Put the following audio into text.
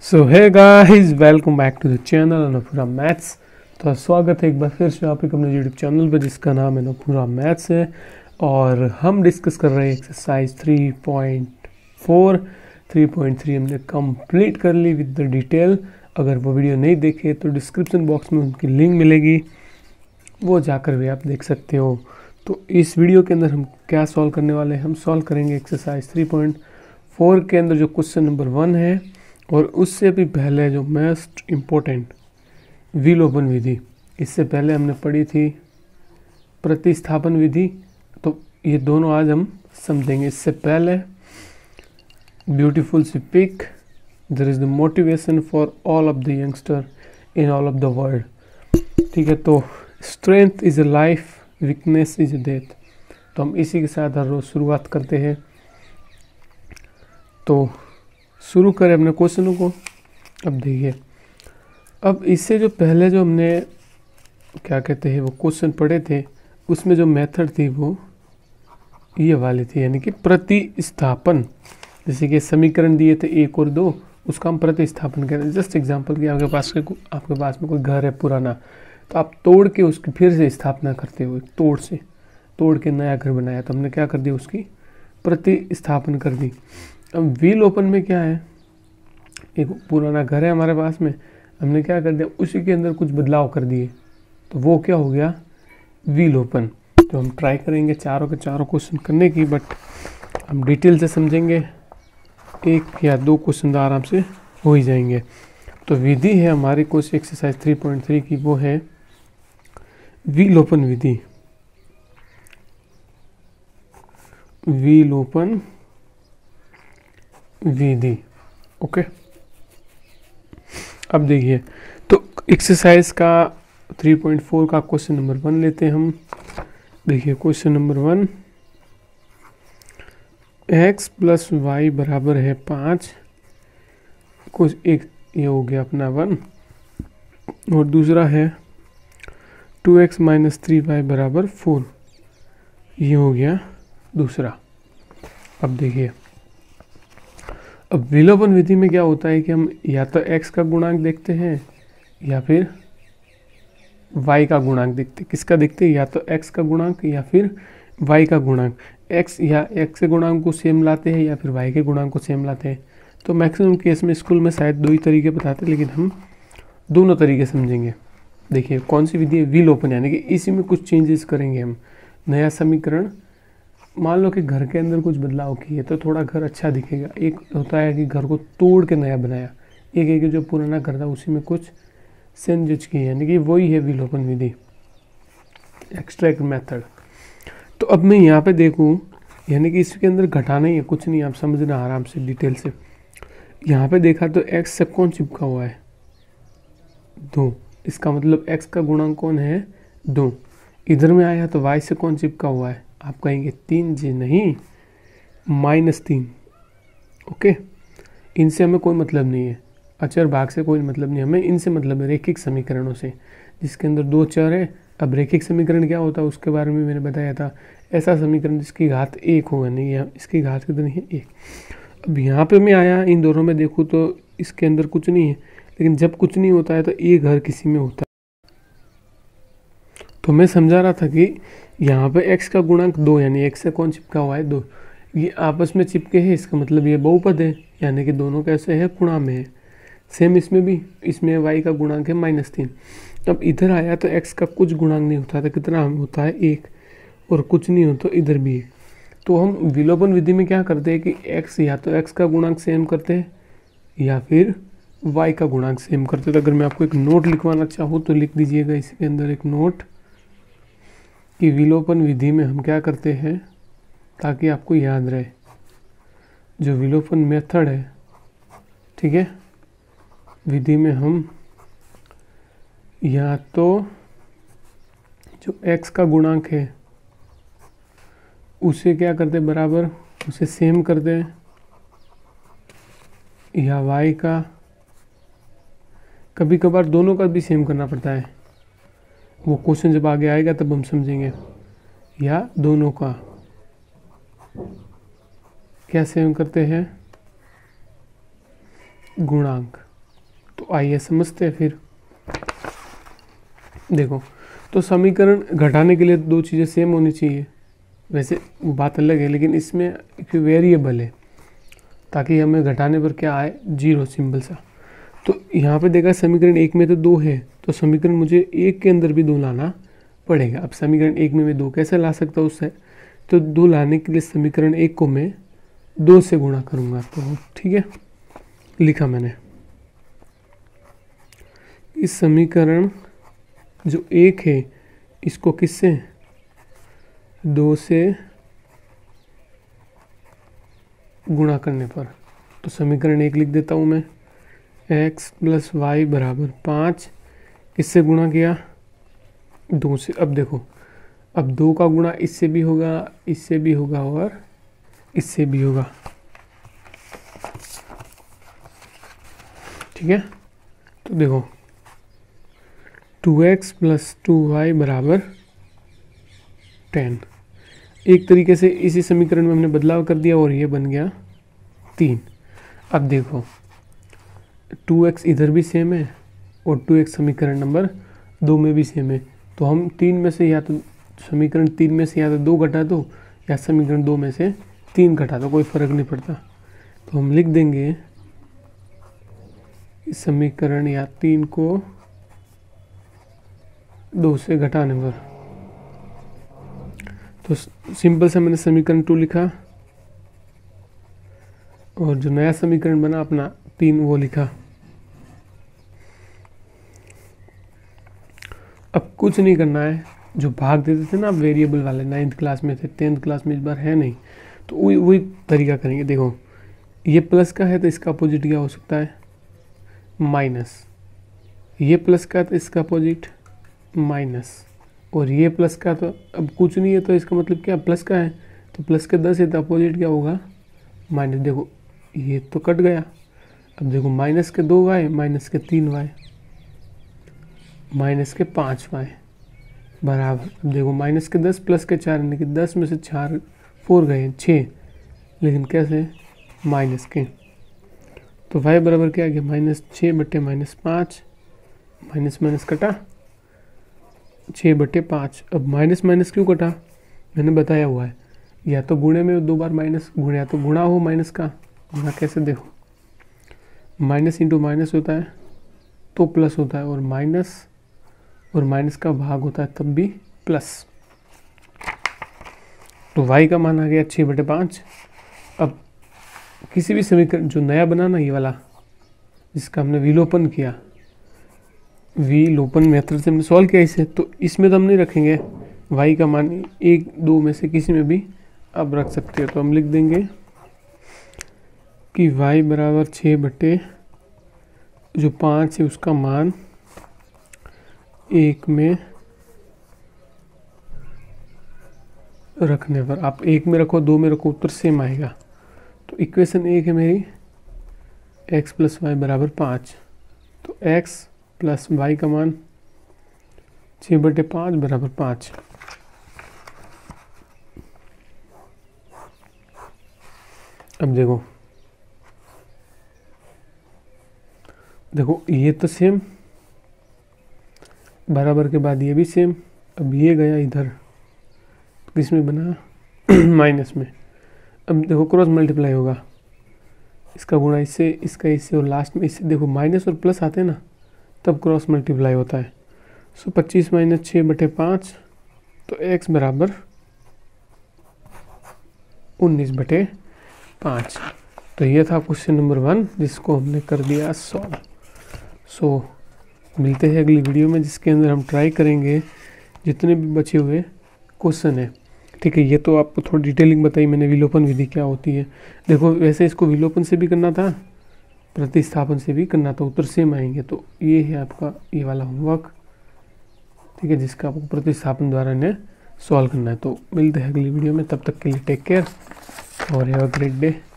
So hi guys, welcome back to the channel अनपूरा maths. तो स्वागत है एक बार फिर से आपके अपने यूट्यूब चैनल पर जिसका नाम है अनपूरा मैथ्स है। और हम डिस्कस कर रहे हैं एक्सरसाइज 3.4 3.3 हमने कंप्लीट कर ली विद द डिटेल। अगर वो वीडियो नहीं देखे तो डिस्क्रिप्शन बॉक्स में उनकी लिंक मिलेगी, वो जाकर भी आप देख सकते हो। तो इस वीडियो के अंदर हम क्या सॉल्व करने वाले हैं, हम सॉल्व करेंगे एक्सरसाइज 3.4 के अंदर जो क्वेश्चन नंबर 1 है, और उससे भी पहले जो मोस्ट इम्पोर्टेंट विलोपन विधि, इससे पहले हमने पढ़ी थी प्रतिस्थापन विधि। तो ये दोनों आज हम समझेंगे। इससे पहले beautiful sea pic, there is the motivation for all of the youngster in all of the world. ठीक है, तो strength is a life, weakness is a death. तो हम इसी के साथ हर रोज शुरुआत करते हैं। तो शुरू करें अपने क्वेश्चनों को। अब देखिए, अब इससे जो पहले जो हमने क्या कहते हैं वो क्वेश्चन पढ़े थे, उसमें जो मेथड थी वो ये वाली थी, यानी कि प्रतिस्थापन। जैसे कि समीकरण दिए थे 1 और 2, उसका हम प्रतिस्थापन करें। जस्ट एग्जांपल कि आपके पास में कोई घर है पुराना, तो आप तोड़ के उसकी फिर से स्थापना करते हो। तोड़ के नया घर बनाया, तो हमने क्या कर दिया, उसकी प्रतिस्थापन कर दी। अब विलोपन में क्या है, एक पुराना घर है हमारे पास में, हमने क्या कर दिया, उसी के अंदर कुछ बदलाव कर दिए, तो वो क्या हो गया, विलोपन। तो हम ट्राई करेंगे चारों के चारों क्वेश्चन करने की, बट हम डिटेल से समझेंगे। 1 या 2 क्वेश्चन आराम से हो ही जाएंगे। तो विधि है हमारी क्वेश्चन एक्सरसाइज 3.3 की, वो है विलोपन विधि। विलोपन विधि, ओके। अब देखिए, तो एक्सरसाइज का 3.4 का क्वेश्चन नंबर 1 लेते हैं हम। देखिए question number 1, x plus Y बराबर है 5। कुछ एक ये हो गया अपना 1, और दूसरा है 2x माइनस 3y बराबर 4, ये हो गया दूसरा। अब देखिए, अब विलोपन विधि में क्या होता है कि हम या तो x का गुणांक देखते हैं या फिर y का गुणांक देखते हैं। किसका देखते हैं, या तो x का गुणांक या फिर y का गुणांक। x के गुणांक को सेम लाते हैं या फिर y के गुणांक को सेम लाते हैं। तो मैक्सिमम केस में स्कूल में शायद 2 ही तरीके बताते हैं, लेकिन हम दोनों तरीके समझेंगे। देखिए कौन सी विधि है, विलोपन, यानी कि इसी में कुछ चेंजेस करेंगे हम। नया समीकरण, मान लो कि घर के अंदर कुछ बदलाव किए तो थोड़ा घर अच्छा दिखेगा। एक होता है कि घर को तोड़ के नया बनाया, एक है कि जो पुराना घर था उसी में कुछ चेंजेस किए, यानी कि वही है विलोपन विधि, एक्सट्रैक्ट मेथड। तो अब मैं यहाँ पे देखूँ, यानी कि इसके अंदर घटाना ही है, कुछ नहीं, आप समझना आराम से डिटेल से। यहाँ पे देखा तो x से कौन चिपका हुआ है, 2। इसका मतलब x का गुणांक कौन है, 2। इधर में आया तो y से कौन चिपका हुआ है, आप कहेंगे 3, जी नहीं, -3। ओके, इनसे हमें कोई मतलब नहीं है, अचर भाग से कोई मतलब नहीं, हमें इनसे मतलब है रेखिक समीकरणों से, जिसके अंदर 2 चर है। अब रेखिक समीकरण क्या होता है उसके बारे में मैंने बताया था, ऐसा समीकरण जिसकी घात 1 हो, यानी इसकी घात कितनी है, 1। अब यहाँ पे मैं आया, इन दोनों में देखूँ तो इसके अंदर कुछ नहीं है, लेकिन जब कुछ नहीं होता है तो एक घर किसी में होता है। तो मैं समझा रहा था कि यहाँ पे x का गुणांक 2, यानी x से कौन चिपका हुआ है, 2, ये आपस में चिपके हैं, इसका मतलब ये बहुपद है, यानी कि दोनों कैसे है, गुणा में है। सेम इसमें भी, इसमें y का गुणांक है -3। अब इधर आया तो x का कुछ गुणांक नहीं होता, तो कितना होता है, 1, और कुछ नहीं हो तो इधर भी है। तो हम विलोपन विधि में क्या करते हैं कि x या तो x का गुणांक सेम करते हैं या फिर y का गुणांक सेम करते हैं। तो अगर मैं आपको एक नोट लिखवाना चाहूँ तो लिख दीजिएगा इसके अंदर एक नोट, कि विलोपन विधि में हम क्या करते हैं, ताकि आपको याद रहे, जो विलोपन मेथड है, ठीक है, विधि में हम या तो जो x का गुणांक है उसे क्या करते हैं, बराबर उसे सेम करते हैं, या y का, कभी कभार दोनों का भी सेम करना पड़ता है, वो क्वेश्चन जब आगे आएगा तब हम समझेंगे, या दोनों का क्या सेम करते हैं, गुणांक। तो आइए समझते हैं फिर। देखो, तो समीकरण घटाने के लिए दो चीज़ें सेम होनी चाहिए, वैसे वो बात अलग है, लेकिन इसमें एक वेरिएबल है ताकि हमें घटाने पर क्या आए, 0 सिंपल सा। तो यहाँ पे देखा समीकरण 1 में तो 2 है, तो समीकरण मुझे 1 के अंदर भी 2 लाना पड़ेगा। अब समीकरण 1 में मैं 2 कैसे ला सकता हूँ उससे, तो 2 लाने के लिए समीकरण 1 को मैं 2 से गुणा करूँगा। तो ठीक है, लिखा मैंने। इस समीकरण जो 1 है इसको किससे, 2 से गुणा करने पर, तो समीकरण 1 लिख देता हूँ मैं, x प्लस वाई बराबर 5, इससे गुणा किया 2 से। अब देखो, अब 2 का गुणा इससे भी होगा, इससे भी होगा और इससे भी होगा, ठीक है। तो देखो 2x प्लस 2y बराबर 10। एक तरीके से इसी समीकरण में हमने बदलाव कर दिया और ये बन गया 3। अब देखो 2x इधर भी सेम है और 2x समीकरण नंबर 2 में भी सेम है, तो हम 3 में से या तो समीकरण 3 में से या तो 2 घटा दो या समीकरण 2 में से 3 घटा दो, कोई फ़र्क नहीं पड़ता। तो हम लिख देंगे इस समीकरण या 3 को 2 से घटाने पर, तो सिंपल से मैंने समीकरण 2 लिखा और जो नया समीकरण बना अपना 3 वो लिखा। अब कुछ नहीं करना है, जो भाग देते थे ना वेरिएबल वाले 9th क्लास में थे, 10th क्लास में इस बार है नहीं, तो वही तरीका करेंगे। देखो ये प्लस का है तो इसका अपोजिट क्या हो सकता है, माइनस। ये प्लस का तो इसका अपोजिट माइनस, और ये प्लस का तो अब कुछ नहीं है तो इसका मतलब क्या, प्लस का है तो प्लस के 10 है तो अपोजिट क्या होगा, माइनस। देखो ये तो कट गया। अब देखो माइनस के 2y, माइनस के 3y, माइनस के 5y बराबर। अब देखो माइनस के 10 प्लस के 4, यानी कि 10 में से 4 गए 6, लेकिन कैसे, माइनस के। तो y बराबर क्या आ गया, -6 बटे -5, माइनस माइनस कटा 6 बटे 5। अब माइनस माइनस क्यों कटा, मैंने बताया हुआ है, या तो गुणे में 2 बार माइनस गुणे, या तो गुणा हो माइनस का गुणा। कैसे, देखो माइनस इंटू माइनस होता है तो प्लस होता है, और माइनस का भाग होता है तब भी प्लस। तो y का मान आ गया 6 बटे 5। अब किसी भी समीकरण जो नया बना ना, ये वाला जिसका हमने विलोपन किया, विलोपन मेथड से हमने सॉल्व किया इसे, तो इसमें तो हम नहीं रखेंगे y का मान 1 2 में से किसी में भी अब रख सकते हो। तो हम लिख देंगे कि y बराबर 6 बटे जो 5 है उसका मान 1 में रखने पर, आप 1 में रखो 2 में रखो उत्तर सेम आएगा। तो इक्वेशन 1 है मेरी x प्लस वाई बराबर 5, तो x प्लस वाई का मान 6 बटे 5 बराबर 5। अब देखो ये तो सेम, बराबर के बाद ये भी सेम। अब ये गया इधर, किस में बना माइनस में। अब देखो क्रॉस मल्टीप्लाई होगा, इसका गुणा इससे, इसका इससे, और लास्ट में इससे। देखो माइनस और प्लस आते हैं ना तब क्रॉस मल्टीप्लाई होता है। सो 25 माइनस 6 बटे 5, तो x बराबर 19 बटे 5। तो ये था क्वेश्चन नंबर 1 जिसको हमने कर दिया सॉल्व। सो मिलते हैं अगली वीडियो में जिसके अंदर हम ट्राई करेंगे जितने भी बचे हुए क्वेश्चन है। ठीक है, ये तो आपको थोड़ी डिटेलिंग बताई मैंने, विलोपन विधि क्या होती है। देखो वैसे इसको विलोपन से भी करना था, प्रतिस्थापन से भी करना था, उत्तर सेम आएंगे। तो ये है आपका ये वाला होमवर्क, ठीक है, जिसका आपको प्रतिस्थापन द्वारा इन्हें सॉल्व करना है। तो मिलते हैं अगली वीडियो में, तब तक के लिए टेक केयर और हैव अ ग्रेट डे।